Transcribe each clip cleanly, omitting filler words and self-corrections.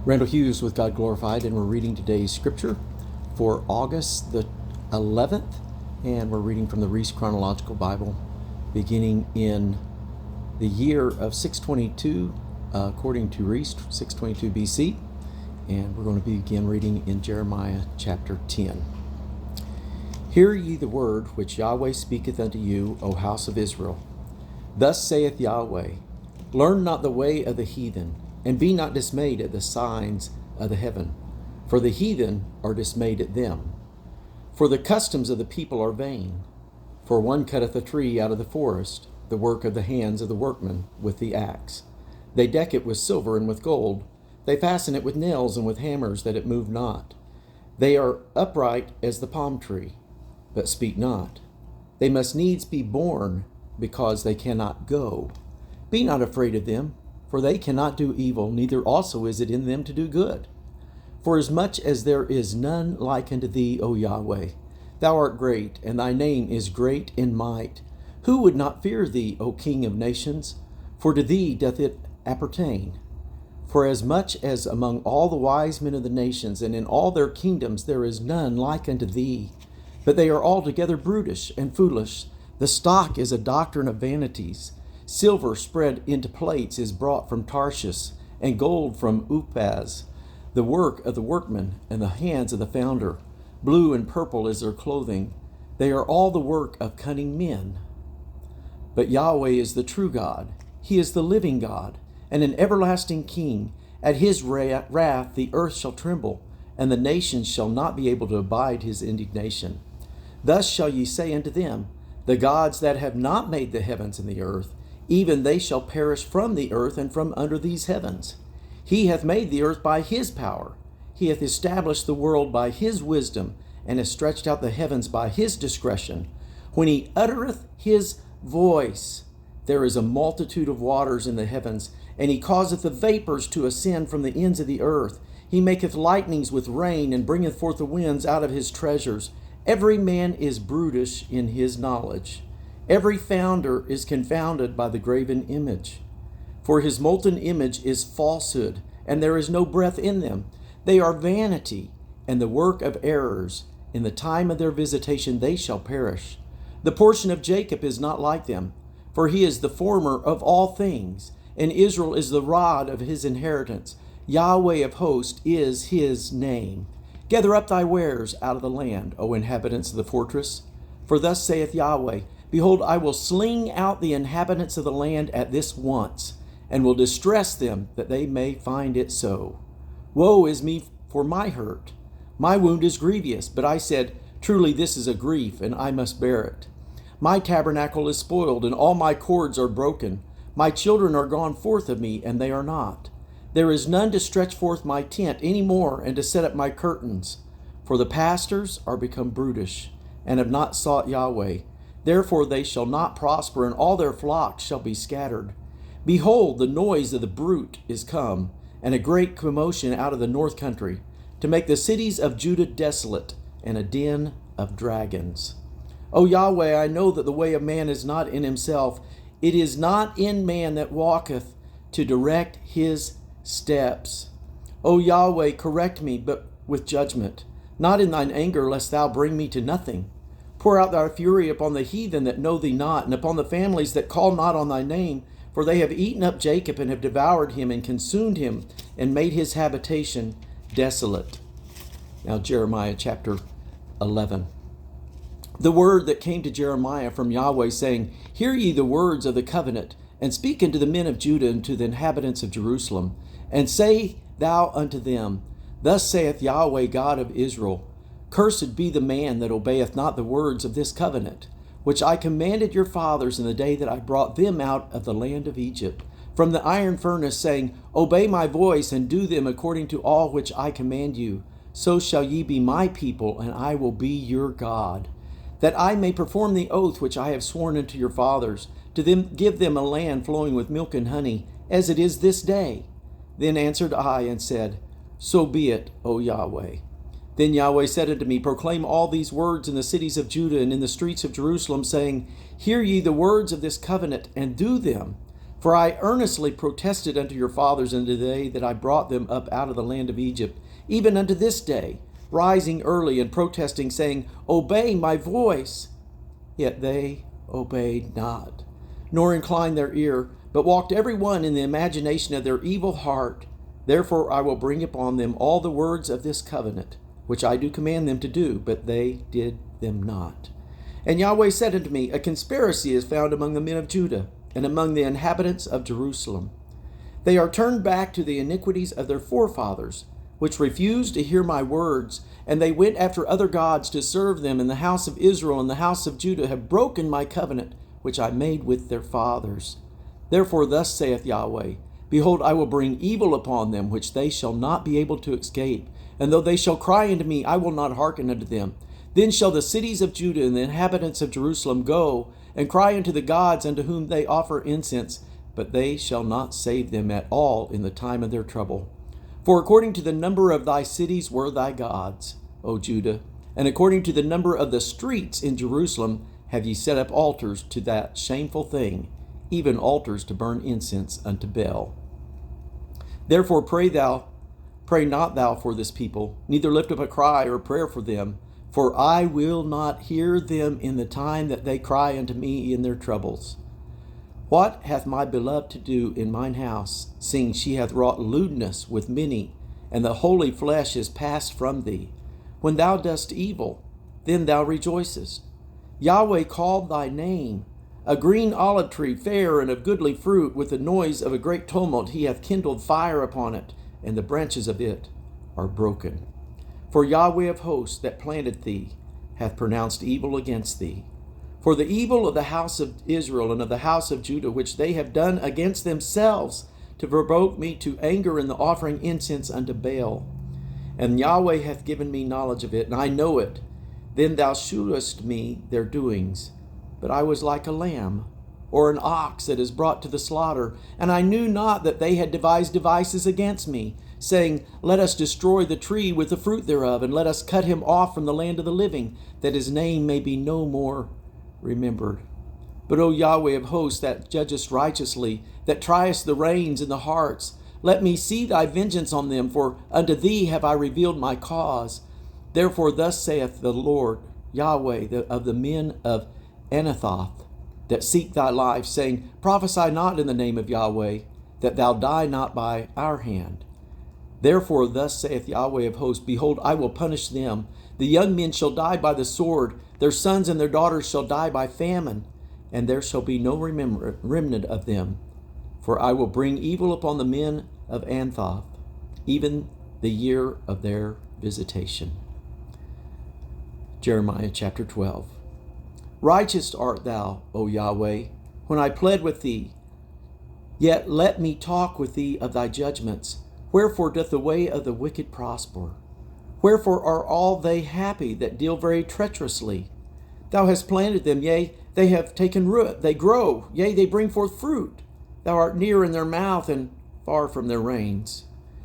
Randall Hughes with God Glorified, and we're reading today's scripture for August the 11th, and we're reading from the Reese Chronological Bible, beginning in the year of 622, according to Reese, 622 BC, and we're going to begin reading in Jeremiah chapter 10. Hear ye the word which Yahweh speaketh unto you, O house of Israel. Thus saith Yahweh, learn not the way of the heathen, and be not dismayed at the signs of the heaven, for the heathen are dismayed at them. For the customs of the people are vain. For one cutteth a tree out of the forest, the work of the hands of the workman with the axe. They deck it with silver and with gold. They fasten it with nails and with hammers, that it move not. They are upright as the palm tree, but speak not. They must needs be born, because they cannot go. Be not afraid of them, for they cannot do evil, neither also is it in them to do good. For as much as there is none like unto thee, O Yahweh, thou art great, and thy name is great in might. Who would not fear thee, O King of nations? For to thee doth it appertain. For as much as among all the wise men of the nations, and in all their kingdoms, there is none like unto thee. But they are altogether brutish and foolish. The stock is a doctrine of vanities. Silver spread into plates is brought from Tarshish, and gold from Uphaz, the work of the workman and the hands of the founder. Blue and purple is their clothing. They are all the work of cunning men. But Yahweh is the true God. He is the living God, and an everlasting King. At his wrath the earth shall tremble, and the nations shall not be able to abide his indignation. Thus shall ye say unto them, the gods that have not made the heavens and the earth, even they shall perish from the earth and from under these heavens. He hath made the earth by his power. He hath established the world by his wisdom, and hath stretched out the heavens by his discretion. When he uttereth his voice, there is a multitude of waters in the heavens, and he causeth the vapors to ascend from the ends of the earth. He maketh lightnings with rain, and bringeth forth the winds out of his treasures. Every man is brutish in his knowledge. Every founder is confounded by the graven image. For his molten image is falsehood, and there is no breath in them. They are vanity, and the work of errors. In the time of their visitation they shall perish. The portion of Jacob is not like them, for he is the former of all things, and Israel is the rod of his inheritance. Yahweh of hosts is his name. Gather up thy wares out of the land, O inhabitants of the fortress. For thus saith Yahweh, behold, I will sling out the inhabitants of the land at this once, and will distress them, that they may find it so. Woe is me for my hurt. My wound is grievous, but I said, truly this is a grief, and I must bear it. My tabernacle is spoiled, and all my cords are broken. My children are gone forth of me, and they are not. There is none to stretch forth my tent any more, and to set up my curtains. For the pastors are become brutish, and have not sought Yahweh. Therefore they shall not prosper, and all their flocks shall be scattered. Behold, the noise of the brute is come, and a great commotion out of the north country, to make the cities of Judah desolate, and a den of dragons. O Yahweh, I know that the way of man is not in himself. It is not in man that walketh to direct his steps. O Yahweh, correct me, but with judgment, not in thine anger, lest thou bring me to nothing. Pour out thy fury upon the heathen that know thee not, and upon the families that call not on thy name. For they have eaten up Jacob, and have devoured him, and consumed him, and made his habitation desolate. Now Jeremiah chapter 11. The word that came to Jeremiah from Yahweh, saying, hear ye the words of the covenant, and speak unto the men of Judah, and to the inhabitants of Jerusalem, and say thou unto them, thus saith Yahweh God of Israel, cursed be the man that obeyeth not the words of this covenant, which I commanded your fathers in the day that I brought them out of the land of Egypt, from the iron furnace, saying, obey my voice, and do them according to all which I command you. So shall ye be my people, and I will be your God, that I may perform the oath which I have sworn unto your fathers, to them give them a land flowing with milk and honey, as it is this day. Then answered I and said, so be it, O Yahweh. Then Yahweh said unto me, proclaim all these words in the cities of Judah and in the streets of Jerusalem, saying, hear ye the words of this covenant, and do them. For I earnestly protested unto your fathers in the day that I brought them up out of the land of Egypt, even unto this day, rising early and protesting, saying, Obey my voice. Yet they obeyed not, nor inclined their ear, but walked every one in the imagination of their evil heart. Therefore I will bring upon them all the words of this covenant, which I do command them to do, but they did them not. And Yahweh said unto me, A conspiracy is found among the men of Judah, and among the inhabitants of Jerusalem. They are turned back to the iniquities of their forefathers, which refused to hear my words, and they went after other gods to serve them, and the house of Israel and the house of Judah have broken my covenant, which I made with their fathers. Therefore thus saith Yahweh, Behold, I will bring evil upon them, which they shall not be able to escape. And though they shall cry unto me, I will not hearken unto them. Then shall the cities of Judah and the inhabitants of Jerusalem go, and cry unto the gods unto whom they offer incense, but they shall not save them at all in the time of their trouble. For according to the number of thy cities were thy gods, O Judah, and according to the number of the streets in Jerusalem have ye set up altars to that shameful thing, even altars to burn incense unto Baal. Therefore pray not thou for this people, neither lift up a cry or prayer for them, for I will not hear them in the time that they cry unto me in their troubles. What hath my beloved to do in mine house, seeing she hath wrought lewdness with many, and the holy flesh is passed from thee? When thou dost evil, then thou rejoicest. Yahweh called thy name. A green olive tree, fair and of goodly fruit, with the noise of a great tumult, he hath kindled fire upon it, and the branches of it are broken. For Yahweh of hosts that planted thee hath pronounced evil against thee. For the evil of the house of Israel and of the house of Judah, which they have done against themselves, to provoke me to anger in the offering incense unto Baal. And Yahweh hath given me knowledge of it, and I know it. Then thou shewest me their doings. But I was like a lamb, or an ox that is brought to the slaughter, and I knew not that they had devised devices against me, saying, Let us destroy the tree with the fruit thereof, and let us cut him off from the land of the living, that his name may be no more remembered. But, O Yahweh of hosts, that judgest righteously, that triest the reins and the hearts, let me see thy vengeance on them, for unto thee have I revealed my cause. Therefore thus saith the Lord, Yahweh, of the men of Anathoth, that seek thy life, saying, Prophesy not in the name of Yahweh, that thou die not by our hand. Therefore thus saith Yahweh of hosts, Behold, I will punish them. The young men shall die by the sword, their sons and their daughters shall die by famine, and there shall be no remnant of them. For I will bring evil upon the men of Anathoth, even the year of their visitation. Jeremiah chapter 12. Righteous art thou, O Yahweh, when I pled with thee. Yet let me talk with thee of thy judgments. Wherefore doth the way of the wicked prosper? Wherefore are all they happy that deal very treacherously? Thou hast planted them, yea, they have taken root, they grow, yea, they bring forth fruit. Thou art near in their mouth and far from their reins.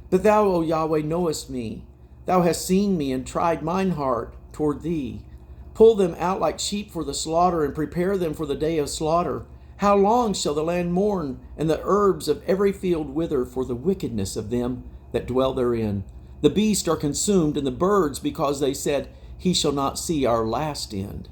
But thou, O Yahweh, knowest me. Thou hast seen me and tried mine heart toward thee. Pull them out like sheep for the slaughter, and prepare them for the day of slaughter. How long shall the land mourn, and the herbs of every field wither for the wickedness of them that dwell therein? The beasts are consumed, and the birds, because they said, He shall not see our last end.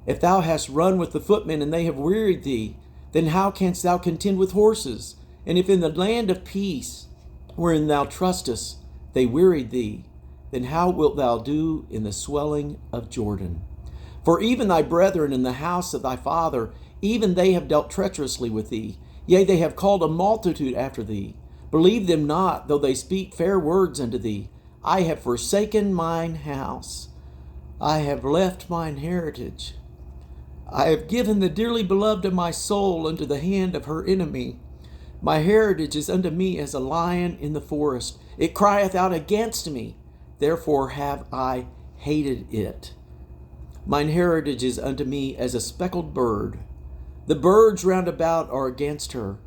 If thou hast run with the footmen, and they have wearied thee, then how canst thou contend with horses? And if in the land of peace, wherein thou trustest, they wearied thee, then how wilt thou do in the swelling of Jordan? For even thy brethren in the house of thy father, even they have dealt treacherously with thee. Yea, they have called a multitude after thee. Believe them not, though they speak fair words unto thee. I have forsaken mine house. I have left mine heritage. I have given the dearly beloved of my soul unto the hand of her enemy. My heritage is unto me as a lion in the forest. It crieth out against me. Therefore have I hated it. Mine heritage is unto me as a speckled bird. The birds round about are against her.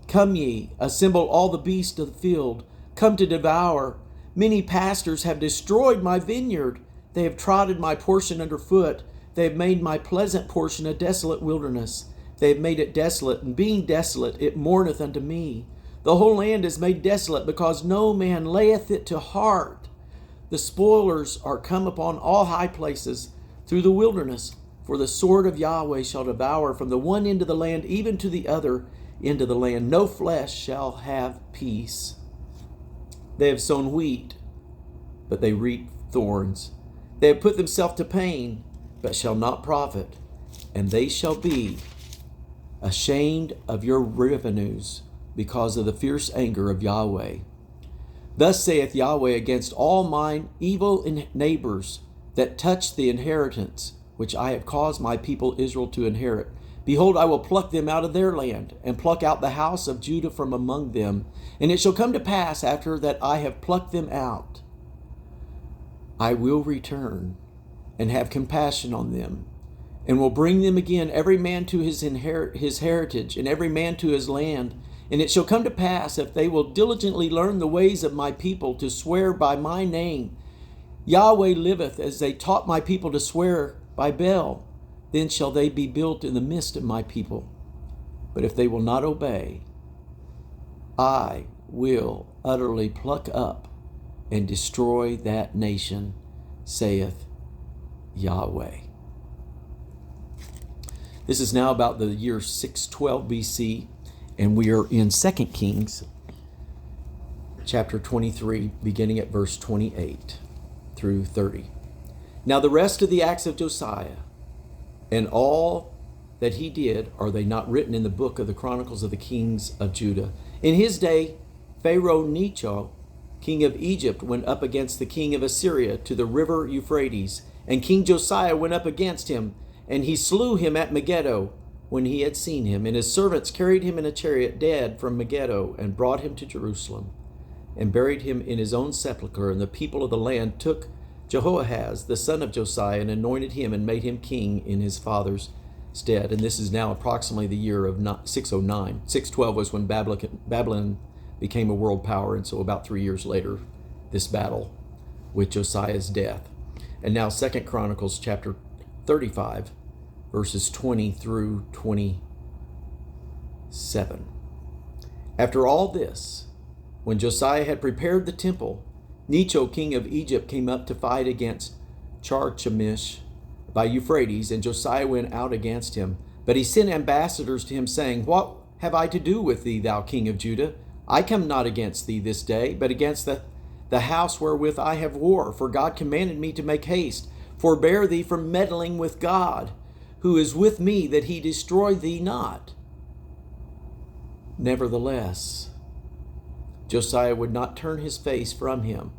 Come ye, assemble all the beasts of the field. Come to devour. Many pastors have destroyed my vineyard. They have trodden my portion under foot. They have made my pleasant portion a desolate wilderness. they have made it desolate, and being desolate, it mourneth unto me. The whole land is made desolate, because no man layeth it to heart. The spoilers are come upon all high places through the wilderness. For the sword of Yahweh shall devour from the one end of the land even to the other end of the land. No flesh shall have peace. They have sown wheat, but they reap thorns. They have put themselves to pain, but shall not profit. And they shall be ashamed of your revenues because of the fierce anger of Yahweh. Thus saith Yahweh against all mine evil neighbors that touch the inheritance which I have caused my people Israel to inherit. Behold, I will pluck them out of their land, and pluck out the house of Judah from among them. And it shall come to pass, after that I have plucked them out, I will return and have compassion on them, and will bring them again, every man to his heritage, and every man to his land. And it shall come to pass, if they will diligently learn the ways of my people, to swear by my name, Yahweh liveth, as they taught my people to swear by Baal, then shall they be built in the midst of my people. But if they will not obey, I will utterly pluck up and destroy that nation, saith Yahweh. This is now about the year 612 BC, and we are in 2 Kings chapter 23, beginning at verse 28 through 30. Now the rest of the acts of Josiah and all that he did, are they not written in the book of the Chronicles of the kings of Judah? In his day, Pharaoh Necho, king of Egypt, went up against the king of Assyria to the river Euphrates, and King Josiah went up against him, and he slew him at Megiddo when he had seen him. And his servants carried him in a chariot dead from Megiddo, and brought him to Jerusalem, and buried him in his own sepulchre. And the people of the land took Jehoahaz, the son of Josiah, and anointed him and made him king in his father's stead. And this is now approximately the year of 609. 612 was when Babylon became a world power, and so about 3 years later, this battle with Josiah's death. And now 2 Chronicles chapter 35, verses 20 through 27. After all this, when Josiah had prepared the temple, Necho, king of Egypt, came up to fight against Carchemish by Euphrates, and Josiah went out against him. But he sent ambassadors to him, saying, What have I to do with thee, thou king of Judah? I come not against thee this day, but against the house wherewith I have war. For God commanded me to make haste. Forbear thee from meddling with God, who is with me, that he destroy thee not. Nevertheless, Josiah would not turn his face from him,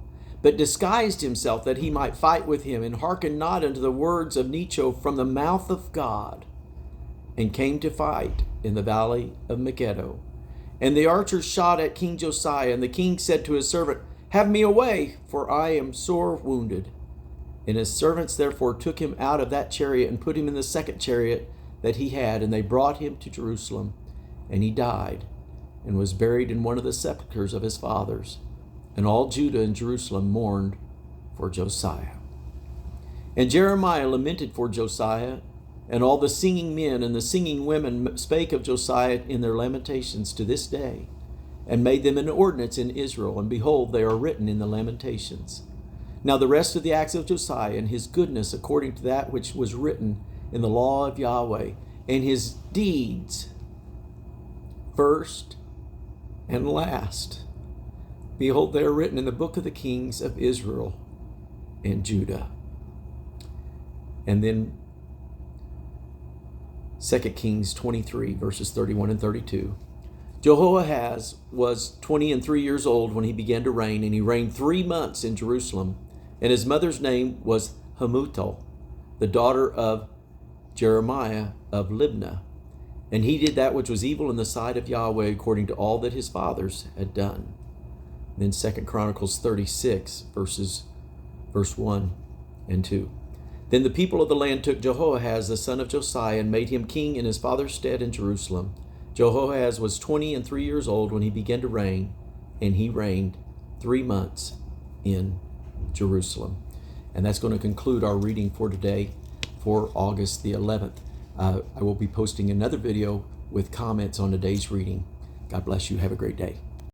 but disguised himself, that he might fight with him, and hearkened not unto the words of Necho from the mouth of God, and came to fight in the valley of Megiddo. And the archers shot at King Josiah, and the king said to his servant, Have me away, for I am sore wounded. And his servants therefore took him out of that chariot, and put him in the second chariot that he had, and they brought him to Jerusalem. And he died, and was buried in one of the sepulchres of his fathers. And all Judah and Jerusalem mourned for Josiah. And Jeremiah lamented for Josiah, and all the singing men and the singing women spake of Josiah in their lamentations to this day, and made them an ordinance in Israel. And behold, they are written in the lamentations. Now the rest of the acts of Josiah, and his goodness according to that which was written in the law of Yahweh, and his deeds, first and last, behold, they are written in the book of the kings of Israel and Judah. And then 2 Kings 23, verses 31 and 32. Jehoahaz was 23 years old when he began to reign, and he reigned 3 months in Jerusalem. And his mother's name was Hamutal, the daughter of Jeremiah of Libnah. And he did that which was evil in the sight of Yahweh, according to all that his fathers had done. Then 2 Chronicles 36, verse 1 and 2. Then the people of the land took Jehoahaz, the son of Josiah, and made him king in his father's stead in Jerusalem. Jehoahaz was 23 years old when he began to reign, and he reigned 3 months in Jerusalem. And that's going to conclude our reading for today, for August the 11th. I will be posting another video with comments on today's reading. God bless you. Have a great day.